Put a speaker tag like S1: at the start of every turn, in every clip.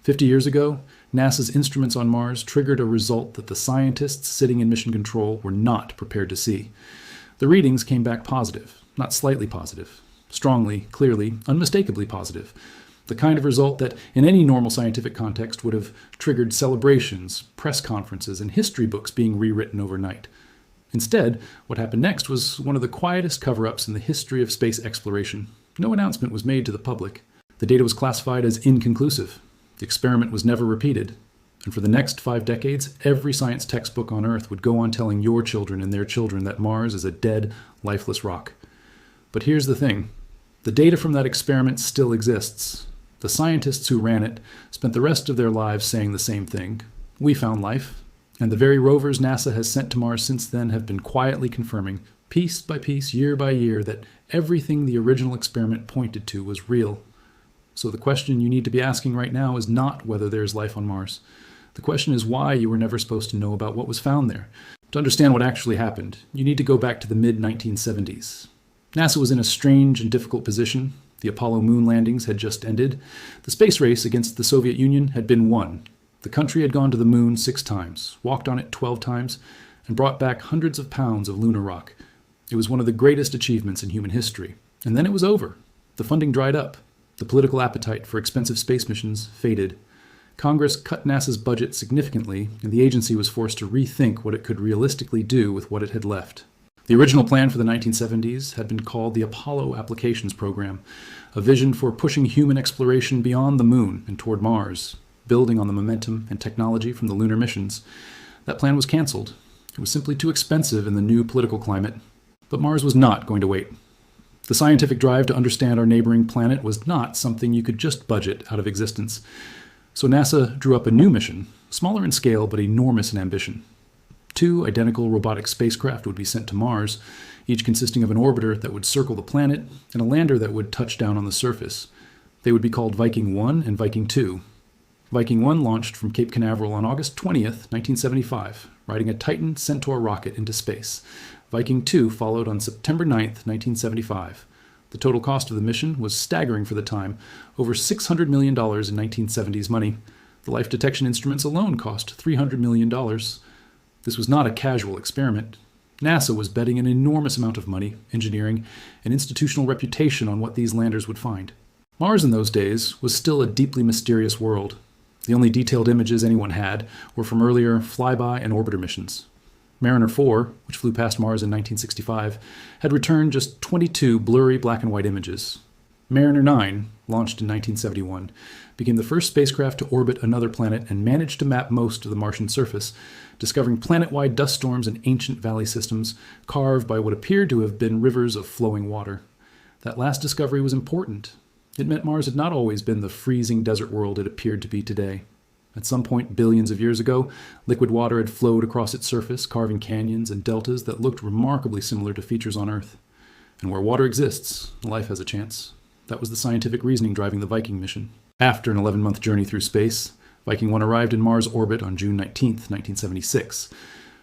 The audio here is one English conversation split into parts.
S1: 50 years ago, NASA's instruments on Mars triggered a result that the scientists sitting in mission control were not prepared to see. The readings came back positive, not slightly positive, strongly, clearly, unmistakably positive. The kind of result that, in any normal scientific context, would have triggered celebrations, press conferences, and history books being rewritten overnight. Instead, what happened next was one of the quietest cover-ups in the history of space exploration. No announcement was made to the public. The data was classified as inconclusive. The experiment was never repeated. And for the next 5 decades, every science textbook on Earth would go on telling your children and their children that Mars is a dead, lifeless rock. But here's the thing. The data from that experiment still exists. The scientists who ran it spent the rest of their lives saying the same thing. We found life. And the very rovers NASA has sent to Mars since then have been quietly confirming, piece by piece, year by year, that everything the original experiment pointed to was real. So the question you need to be asking right now is not whether there's life on Mars. The question is why you were never supposed to know about what was found there. To understand what actually happened, you need to go back to the mid-1970s. NASA was in a strange and difficult position. The Apollo moon landings had just ended. The space race against the Soviet Union had been won. The country had gone to the moon 6 times, walked on it 12 times, and brought back hundreds of pounds of lunar rock. It was one of the greatest achievements in human history. And then it was over. The funding dried up. The political appetite for expensive space missions faded. Congress cut NASA's budget significantly, and the agency was forced to rethink what it could realistically do with what it had left. The original plan for the 1970s had been called the Apollo Applications Program, a vision for pushing human exploration beyond the moon and toward Mars, building on the momentum and technology from the lunar missions. That plan was canceled. It was simply too expensive in the new political climate. But Mars was not going to wait. The scientific drive to understand our neighboring planet was not something you could just budget out of existence. So NASA drew up a new mission, smaller in scale but enormous in ambition. 2 identical robotic spacecraft would be sent to Mars, each consisting of an orbiter that would circle the planet and a lander that would touch down on the surface. They would be called Viking 1 and Viking 2. Viking 1 launched from Cape Canaveral on August 20th, 1975, riding a Titan Centaur rocket into space. Viking 2 followed on September 9th, 1975. The total cost of the mission was staggering for the time, over $600 million in 1970s money. The life detection instruments alone cost $300 million. This was not a casual experiment. NASA was betting an enormous amount of money, engineering, and institutional reputation on what these landers would find. Mars in those days was still a deeply mysterious world. The only detailed images anyone had were from earlier flyby and orbiter missions. Mariner 4, which flew past Mars in 1965, had returned just 22 blurry black and white images. Mariner 9, launched in 1971, became the first spacecraft to orbit another planet and managed to map most of the Martian surface, discovering planet-wide dust storms and ancient valley systems carved by what appeared to have been rivers of flowing water. That last discovery was important. It meant Mars had not always been the freezing desert world it appeared to be today. At some point billions of years ago, liquid water had flowed across its surface, carving canyons and deltas that looked remarkably similar to features on Earth. And where water exists, life has a chance. That was the scientific reasoning driving the Viking mission. After an 11-month journey through space, Viking 1 arrived in Mars orbit on June 19, 1976.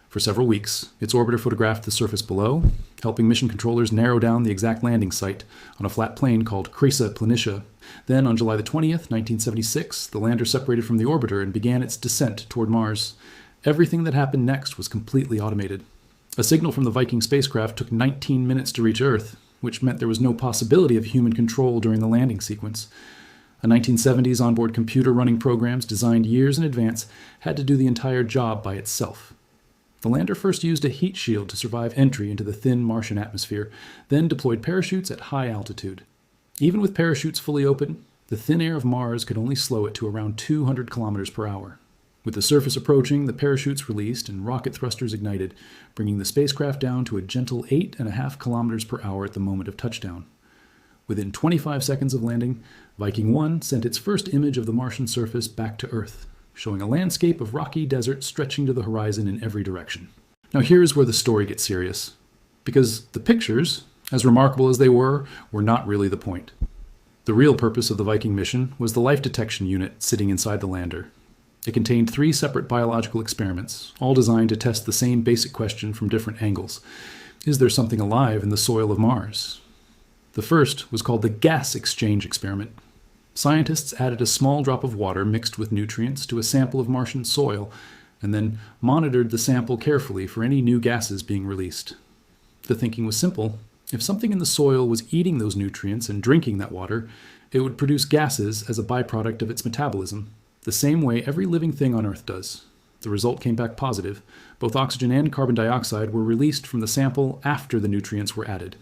S1: For several weeks, its orbiter photographed the surface below, helping mission controllers narrow down the exact landing site on a flat plain called Crisa Planitia. Then, on July 20th, 1976, the lander separated from the orbiter and began its descent toward Mars. Everything that happened next was completely automated. A signal from the Viking spacecraft took 19 minutes to reach Earth, which meant there was no possibility of human control during the landing sequence. A 1970s onboard computer running programs designed years in advance had to do the entire job by itself. The lander first used a heat shield to survive entry into the thin Martian atmosphere, then deployed parachutes at high altitude. Even with parachutes fully open, the thin air of Mars could only slow it to around 200 kilometers per hour. With the surface approaching, the parachutes released and rocket thrusters ignited, bringing the spacecraft down to a gentle 8.5 kilometers per hour at the moment of touchdown. Within 25 seconds of landing, Viking 1 sent its first image of the Martian surface back to Earth, showing a landscape of rocky desert stretching to the horizon in every direction. Now here's where the story gets serious, because the pictures, as remarkable as they were not really the point. The real purpose of the Viking mission was the life detection unit sitting inside the lander. It contained 3 separate biological experiments, all designed to test the same basic question from different angles. Is there something alive in the soil of Mars? The first was called the gas exchange experiment. Scientists added a small drop of water mixed with nutrients to a sample of Martian soil and then monitored the sample carefully for any new gases being released. The thinking was simple. If something in the soil was eating those nutrients and drinking that water, it would produce gases as a byproduct of its metabolism, the same way every living thing on Earth does. The result came back positive. Both oxygen and carbon dioxide were released from the sample after the nutrients were added.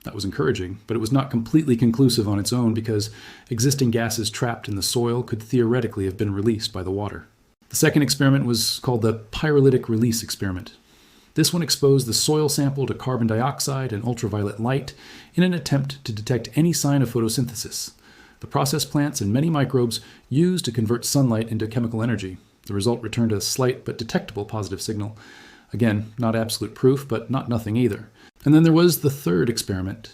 S1: That was encouraging, but it was not completely conclusive on its own because existing gases trapped in the soil could theoretically have been released by the water. The second experiment was called the pyrolytic release experiment. This one exposed the soil sample to carbon dioxide and ultraviolet light in an attempt to detect any sign of photosynthesis, the process plants and many microbes use to convert sunlight into chemical energy. The result returned a slight but detectable positive signal. Again, not absolute proof, but not nothing either. And then there was the third experiment.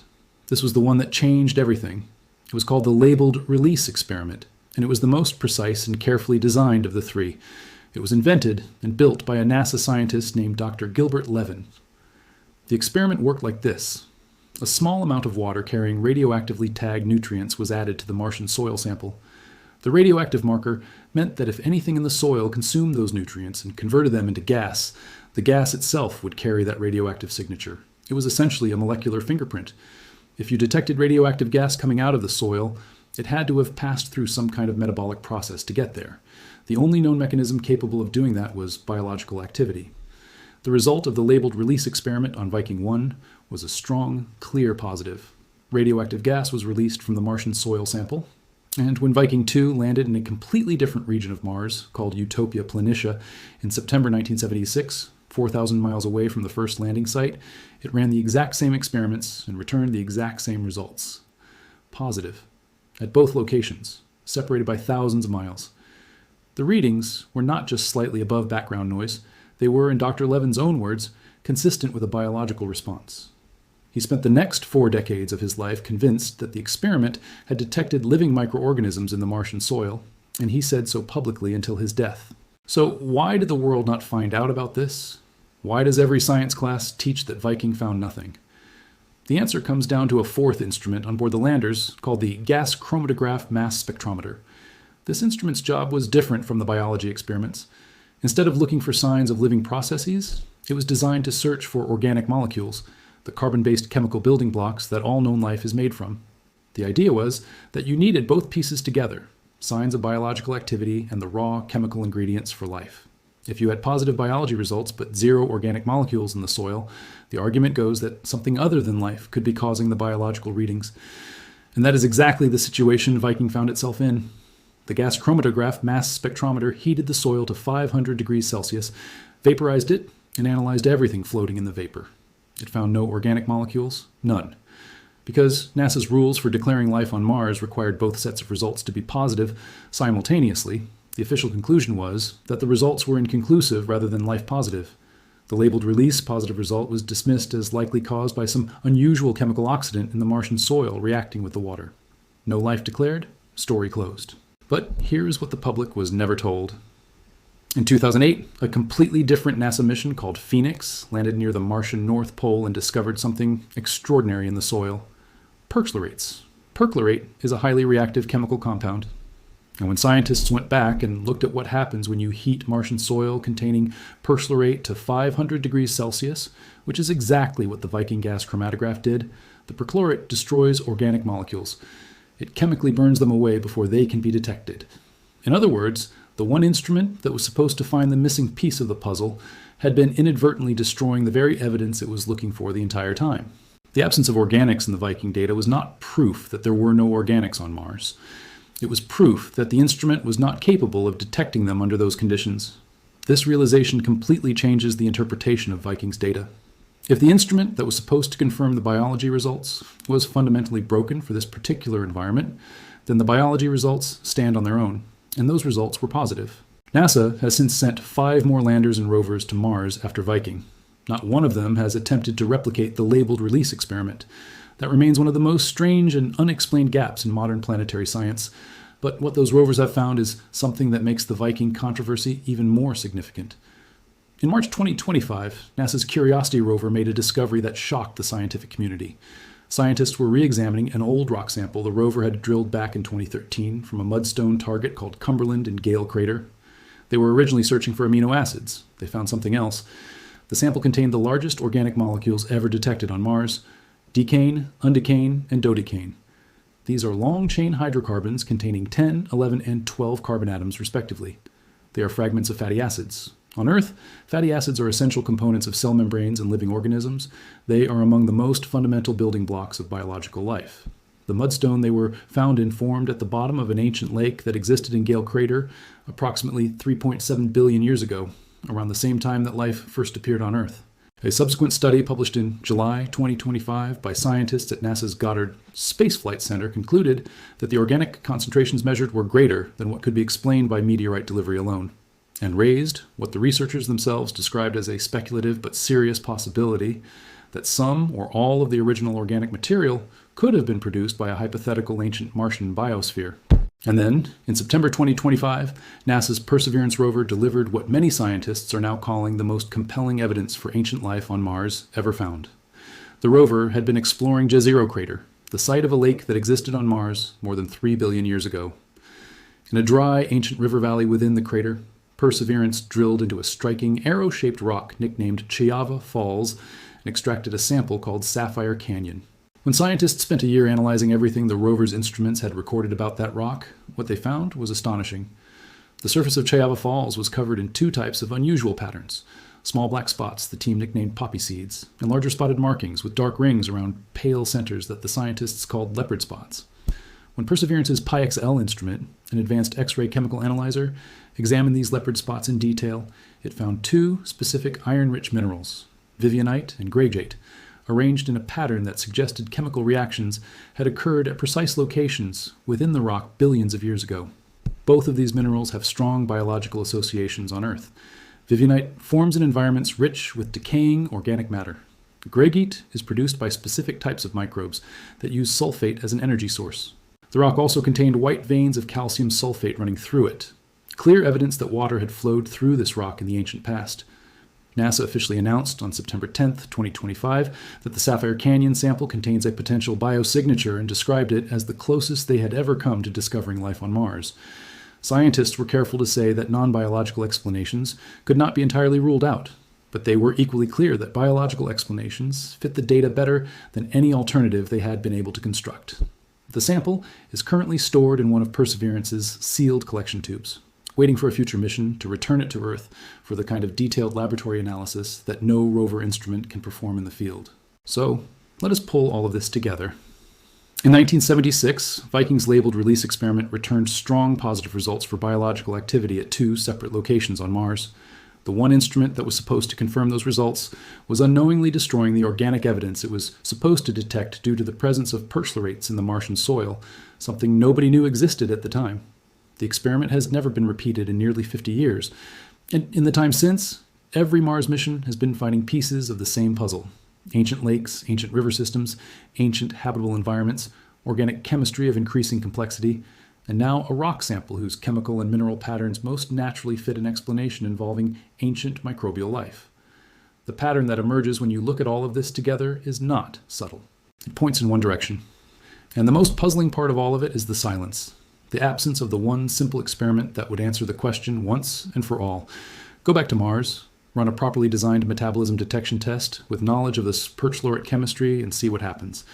S1: This was the one that changed everything. It was called the labeled release experiment, and it was the most precise and carefully designed of the three. It was invented and built by a NASA scientist named Dr. Gilbert Levin. The experiment worked like this. A small amount of water carrying radioactively tagged nutrients was added to the Martian soil sample. The radioactive marker meant that if anything in the soil consumed those nutrients and converted them into gas, the gas itself would carry that radioactive signature. It was essentially a molecular fingerprint. If you detected radioactive gas coming out of the soil, it had to have passed through some kind of metabolic process to get there. The only known mechanism capable of doing that was biological activity. The result of the labeled release experiment on Viking 1 was a strong, clear positive. Radioactive gas was released from the Martian soil sample, and when Viking 2 landed in a completely different region of Mars, called Utopia Planitia, in September 1976, 4,000 miles away from the first landing site, it ran the exact same experiments and returned the exact same results. Positive. At both locations, separated by thousands of miles. The readings were not just slightly above background noise, they were, in Dr. Levin's own words, consistent with a biological response. He spent the next 4 decades of his life convinced that the experiment had detected living microorganisms in the Martian soil, and he said so publicly until his death. So why did the world not find out about this? Why does every science class teach that Viking found nothing? The answer comes down to a fourth instrument on board the landers called the gas chromatograph mass spectrometer. This instrument's job was different from the biology experiments. Instead of looking for signs of living processes, it was designed to search for organic molecules, the carbon-based chemical building blocks that all known life is made from. The idea was that you needed both pieces together, signs of biological activity and the raw chemical ingredients for life. If you had positive biology results but 0 organic molecules in the soil, the argument goes that something other than life could be causing the biological readings. And that is exactly the situation Viking found itself in. The gas chromatograph mass spectrometer heated the soil to 500 degrees Celsius, vaporized it, and analyzed everything floating in the vapor. It found no organic molecules, none. Because NASA's rules for declaring life on Mars required both sets of results to be positive simultaneously, the official conclusion was that the results were inconclusive rather than life positive. The labeled release positive result was dismissed as likely caused by some unusual chemical oxidant in the Martian soil reacting with the water. No life declared, story closed. But here's what the public was never told. In 2008, a completely different NASA mission called Phoenix landed near the Martian North Pole and discovered something extraordinary in the soil. Perchlorates. Perchlorate is a highly reactive chemical compound. And when scientists went back and looked at what happens when you heat Martian soil containing perchlorate to 500 degrees Celsius, which is exactly what the Viking gas chromatograph did, the perchlorate destroys organic molecules. It chemically burns them away before they can be detected. In other words, the one instrument that was supposed to find the missing piece of the puzzle had been inadvertently destroying the very evidence it was looking for the entire time. The absence of organics in the Viking data was not proof that there were no organics on Mars. It was proof that the instrument was not capable of detecting them under those conditions. This realization completely changes the interpretation of Viking's data. If the instrument that was supposed to confirm the biology results was fundamentally broken for this particular environment, then the biology results stand on their own, and those results were positive. NASA has since sent 5 more landers and rovers to Mars after Viking. Not one of them has attempted to replicate the labeled release experiment. That remains one of the most strange and unexplained gaps in modern planetary science, but what those rovers have found is something that makes the Viking controversy even more significant. In March 2025, NASA's Curiosity rover made a discovery that shocked the scientific community. Scientists were re-examining an old rock sample the rover had drilled back in 2013 from a mudstone target called Cumberland in Gale Crater. They were originally searching for amino acids. They found something else. The sample contained the largest organic molecules ever detected on Mars: decane, undecane, and dodecane. These are long-chain hydrocarbons containing 10, 11, and 12 carbon atoms, respectively. They are fragments of fatty acids. On Earth, fatty acids are essential components of cell membranes and living organisms. They are among the most fundamental building blocks of biological life. The mudstone they were found in formed at the bottom of an ancient lake that existed in Gale Crater approximately 3.7 billion years ago, around the same time that life first appeared on Earth. A subsequent study published in July 2025 by scientists at NASA's Goddard Space Flight Center concluded that the organic concentrations measured were greater than what could be explained by meteorite delivery alone, and raised what the researchers themselves described as a speculative but serious possibility that some or all of the original organic material could have been produced by a hypothetical ancient Martian biosphere. And then, in September 2025, NASA's Perseverance rover delivered what many scientists are now calling the most compelling evidence for ancient life on Mars ever found. The rover had been exploring Jezero Crater, the site of a lake that existed on Mars more than 3 billion years ago. In a dry, ancient river valley within the crater, Perseverance drilled into a striking arrow-shaped rock nicknamed Chayava Falls and extracted a sample called Sapphire Canyon. When scientists spent a year analyzing everything the rover's instruments had recorded about that rock, what they found was astonishing. The surface of Chayava Falls was covered in two types of unusual patterns: small black spots the team nicknamed poppy seeds, and larger spotted markings with dark rings around pale centers that the scientists called leopard spots. When Perseverance's PyXL instrument, an advanced X-ray chemical analyzer, examined these leopard spots in detail, it found two specific iron-rich minerals, vivianite and greygate, arranged in a pattern that suggested chemical reactions had occurred at precise locations within the rock billions of years ago. Both of these minerals have strong biological associations on Earth. Vivianite forms in environments rich with decaying organic matter. Greygate is produced by specific types of microbes that use sulfate as an energy source. The rock also contained white veins of calcium sulfate running through it, clear evidence that water had flowed through this rock in the ancient past. NASA officially announced on September 10, 2025, that the Sapphire Canyon sample contains a potential biosignature and described it as the closest they had ever come to discovering life on Mars. Scientists were careful to say that non-biological explanations could not be entirely ruled out, but they were equally clear that biological explanations fit the data better than any alternative they had been able to construct. The sample is currently stored in one of Perseverance's sealed collection tubes, waiting for a future mission to return it to Earth for the kind of detailed laboratory analysis that no rover instrument can perform in the field. So, let us pull all of this together. In 1976, Viking's labeled release experiment returned strong positive results for biological activity at two separate locations on Mars. The one instrument that was supposed to confirm those results was unknowingly destroying the organic evidence it was supposed to detect due to the presence of perchlorates in the Martian soil, something nobody knew existed at the time. The experiment has never been repeated in nearly 50 years, and in the time since, every Mars mission has been finding pieces of the same puzzle: ancient lakes, ancient river systems, ancient habitable environments, organic chemistry of increasing complexity, and now a rock sample whose chemical and mineral patterns most naturally fit an explanation involving ancient microbial life. The pattern that emerges when you look at all of this together is not subtle. It points in one direction. And the most puzzling part of all of it is the silence. The absence of the one simple experiment that would answer the question once and for all. Go back to Mars, run a properly designed metabolism detection test with knowledge of this perchlorate chemistry, and see what happens.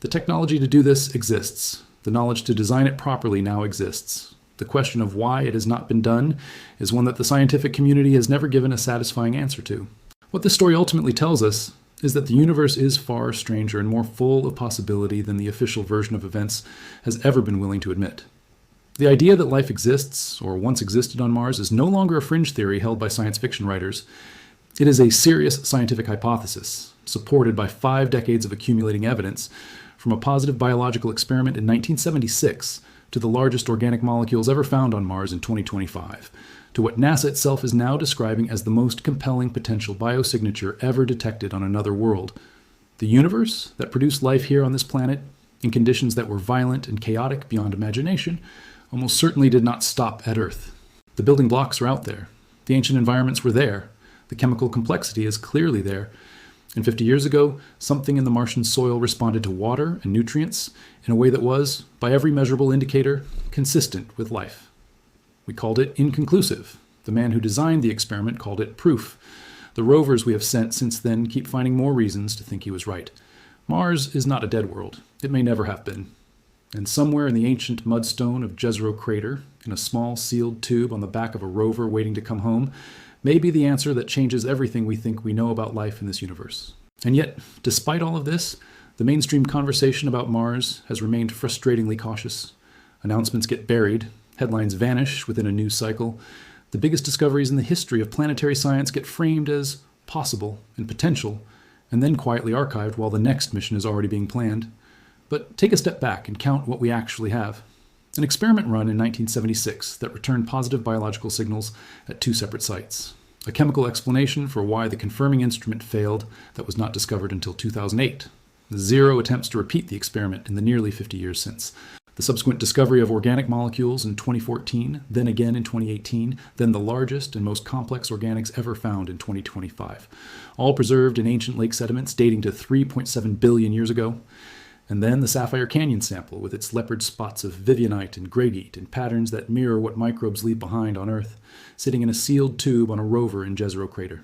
S1: The technology to do this exists. The knowledge to design it properly now exists. The question of why it has not been done is one that the scientific community has never given a satisfying answer to. What this story ultimately tells us is that the universe is far stranger and more full of possibility than the official version of events has ever been willing to admit. The idea that life exists, or once existed on Mars, is no longer a fringe theory held by science fiction writers. It is a serious scientific hypothesis, supported by 5 decades of accumulating evidence, from a positive biological experiment in 1976 to the largest organic molecules ever found on Mars in 2025, to what NASA itself is now describing as the most compelling potential biosignature ever detected on another world. The universe that produced life here on this planet, in conditions that were violent and chaotic beyond imagination, almost certainly did not stop at Earth. The building blocks are out there. The ancient environments were there. The chemical complexity is clearly there. And 50 years ago, something in the Martian soil responded to water and nutrients in a way that was, by every measurable indicator, consistent with life. We called it inconclusive. The man who designed the experiment called it proof. The rovers we have sent since then keep finding more reasons to think he was right. Mars is not a dead world. It may never have been. And somewhere in the ancient mudstone of Jezero Crater, in a small sealed tube on the back of a rover waiting to come home, may be the answer that changes everything we think we know about life in this universe. And yet, despite all of this, the mainstream conversation about Mars has remained frustratingly cautious. Announcements get buried, headlines vanish within a news cycle. The biggest discoveries in the history of planetary science get framed as possible and potential, and then quietly archived while the next mission is already being planned. But take a step back and count what we actually have. An experiment run in 1976 that returned positive biological signals at 2 separate sites. A chemical explanation for why the confirming instrument failed that was not discovered until 2008. 0 attempts to repeat the experiment in the nearly 50 years since. The subsequent discovery of organic molecules in 2014, then again in 2018, then the largest and most complex organics ever found in 2025. All preserved in ancient lake sediments dating to 3.7 billion years ago. And then the Sapphire Canyon sample with its leopard spots of vivianite and greigite in patterns that mirror what microbes leave behind on Earth, sitting in a sealed tube on a rover in Jezero Crater.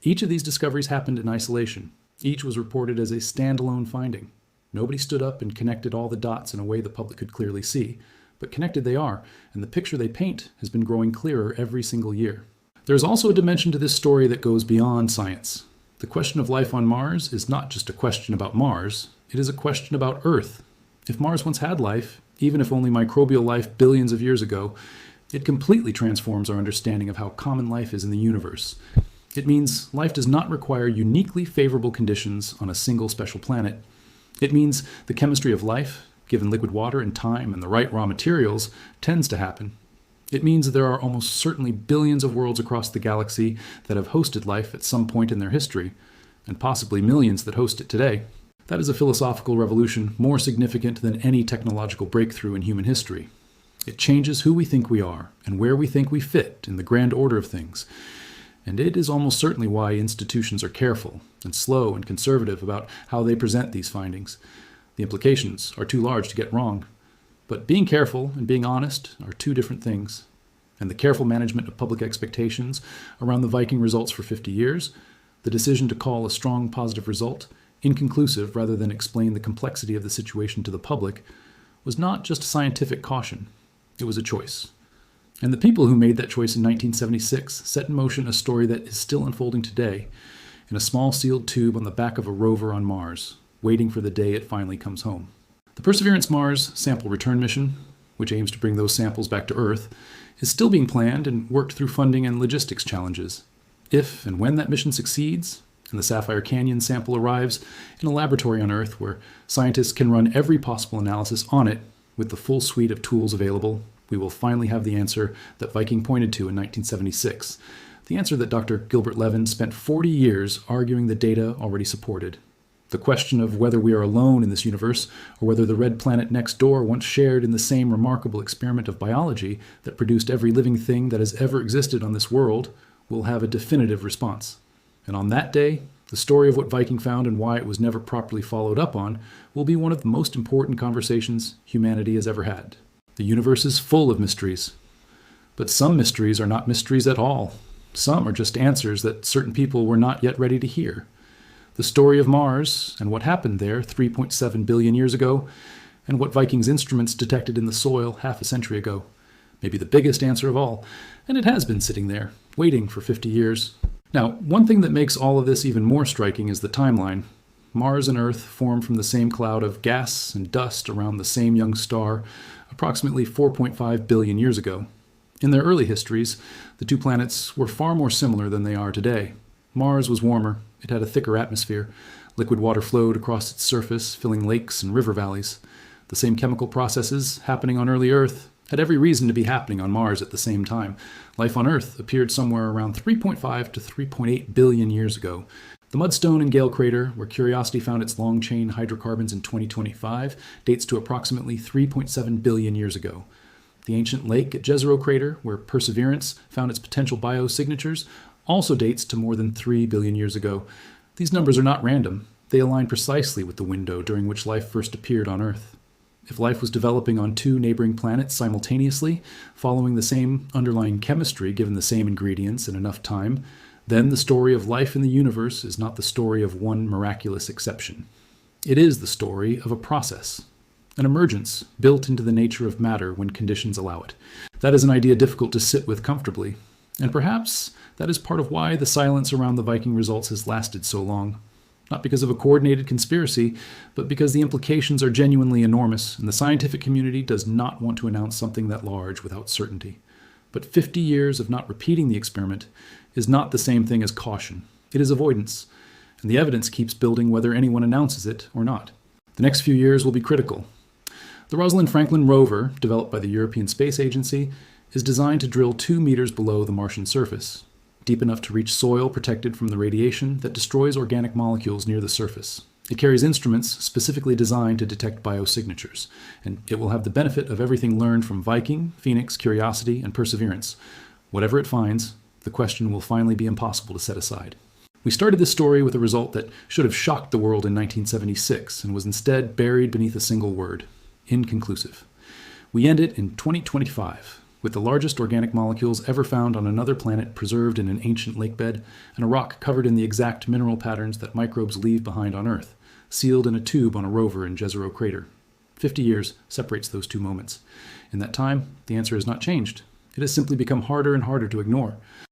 S1: Each of these discoveries happened in isolation. Each was reported as a standalone finding. Nobody stood up and connected all the dots in a way the public could clearly see, but connected they are, and the picture they paint has been growing clearer every single year. There is also a dimension to this story that goes beyond science. The question of life on Mars is not just a question about Mars, it is a question about Earth. If Mars once had life, even if only microbial life billions of years ago, it completely transforms our understanding of how common life is in the universe. It means life does not require uniquely favorable conditions on a single special planet. It means the chemistry of life, given liquid water and time and the right raw materials, tends to happen. It means that there are almost certainly billions of worlds across the galaxy that have hosted life at some point in their history, and possibly millions that host it today. That is a philosophical revolution more significant than any technological breakthrough in human history. It changes who we think we are and where we think we fit in the grand order of things. And it is almost certainly why institutions are careful and slow and conservative about how they present these findings. The implications are too large to get wrong. But being careful and being honest are 2 different things. And the careful management of public expectations around the Viking results for 50 years, the decision to call a strong positive result inconclusive rather than explain the complexity of the situation to the public, was not just scientific caution. It was a choice. And the people who made that choice in 1976 set in motion a story that is still unfolding today in a small sealed tube on the back of a rover on Mars, waiting for the day it finally comes home. The Perseverance Mars sample return mission, which aims to bring those samples back to Earth, is still being planned and worked through funding and logistics challenges. If and when that mission succeeds, and the Sapphire Canyon sample arrives in a laboratory on Earth where scientists can run every possible analysis on it with the full suite of tools available, we will finally have the answer that Viking pointed to in 1976, the answer that Dr. Gilbert Levin spent 40 years arguing the data already supported. The question of whether we are alone in this universe or whether the red planet next door once shared in the same remarkable experiment of biology that produced every living thing that has ever existed on this world will have a definitive response. And on that day, the story of what Viking found and why it was never properly followed up on will be one of the most important conversations humanity has ever had. The universe is full of mysteries. But some mysteries are not mysteries at all. Some are just answers that certain people were not yet ready to hear. The story of Mars and what happened there 3.7 billion years ago, and what Viking's instruments detected in the soil half a century ago, may be the biggest answer of all, and it has been sitting there, waiting for 50 years. Now, one thing that makes all of this even more striking is the timeline. Mars and Earth formed from the same cloud of gas and dust around the same young star approximately 4.5 billion years ago. In their early histories, the 2 planets were far more similar than they are today. Mars was warmer, it had a thicker atmosphere, liquid water flowed across its surface, filling lakes and river valleys. The same chemical processes happening on early Earth had every reason to be happening on Mars at the same time. Life on Earth appeared somewhere around 3.5 to 3.8 billion years ago. The mudstone in Gale Crater, where Curiosity found its long-chain hydrocarbons in 2025, dates to approximately 3.7 billion years ago. The ancient lake at Jezero Crater, where Perseverance found its potential biosignatures, also dates to more than 3 billion years ago. These numbers are not random. They align precisely with the window during which life first appeared on Earth. If life was developing on two neighboring planets simultaneously, following the same underlying chemistry given the same ingredients and enough time, then the story of life in the universe is not the story of one miraculous exception. It is the story of a process, an emergence built into the nature of matter when conditions allow it. That is an idea difficult to sit with comfortably, and perhaps that is part of why the silence around the Viking results has lasted so long. Not because of a coordinated conspiracy, but because the implications are genuinely enormous, and the scientific community does not want to announce something that large without certainty. But 50 years of not repeating the experiment is not the same thing as caution. It is avoidance, and the evidence keeps building whether anyone announces it or not. The next few years will be critical. The Rosalind Franklin rover, developed by the European Space Agency, is designed to drill 2 meters below the Martian surface, deep enough to reach soil protected from the radiation that destroys organic molecules near the surface. It carries instruments specifically designed to detect biosignatures, and it will have the benefit of everything learned from Viking, Phoenix, Curiosity, and Perseverance. Whatever it finds, the question will finally be impossible to set aside. We started this story with a result that should have shocked the world in 1976 and was instead buried beneath a single word: inconclusive. We end it in 2025, with the largest organic molecules ever found on another planet preserved in an ancient lakebed, and a rock covered in the exact mineral patterns that microbes leave behind on Earth, sealed in a tube on a rover in Jezero Crater. 50 years separates those two moments. In that time, the answer has not changed. It has simply become harder and harder to ignore.